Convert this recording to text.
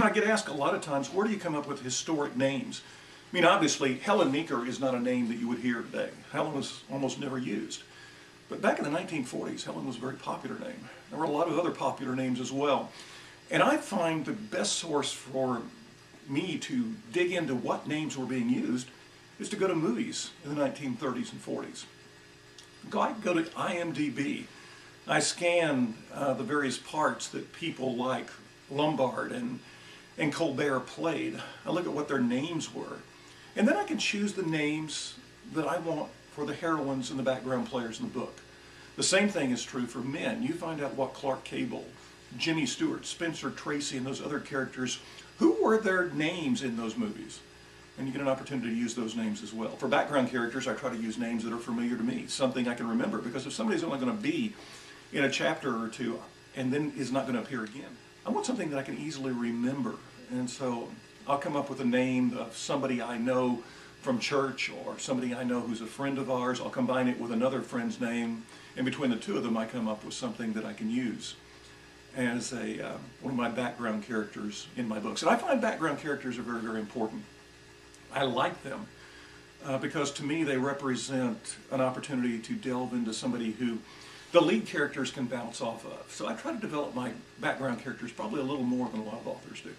I get asked a lot of times, where do you come up with historic names? I mean, obviously, Helen Meeker is not a name that you would hear today. Helen was almost never used. But back in the 1940s, Helen was a very popular name. There were a lot of other popular names as well. And I find the best source for me to dig into what names were being used is to go to movies in the 1930s and 40s. I go to IMDb. I scan the various parts that people like Lombard and Colbert played. I look at what their names were. And then I can choose the names that I want for the heroines and the background players in the book. The same thing is true for men. You find out what Clark Cable, Jimmy Stewart, Spencer Tracy, and those other characters, who were their names in those movies? And you get an opportunity to use those names as well. For background characters, I try to use names that are familiar to me, something I can remember, because if somebody's only going to be in a chapter or two and then is not going to appear again, I want something that I can easily remember. And so I'll come up with a name of somebody I know from church or somebody I know who's a friend of ours. I'll combine it with another friend's name, and between the two of them I come up with something that I can use as one of my background characters in my books. And I find background characters are very, very important. I like them because to me they represent an opportunity to delve into somebody who the lead characters can bounce off of. So I try to develop my background characters probably a little more than a lot of authors do.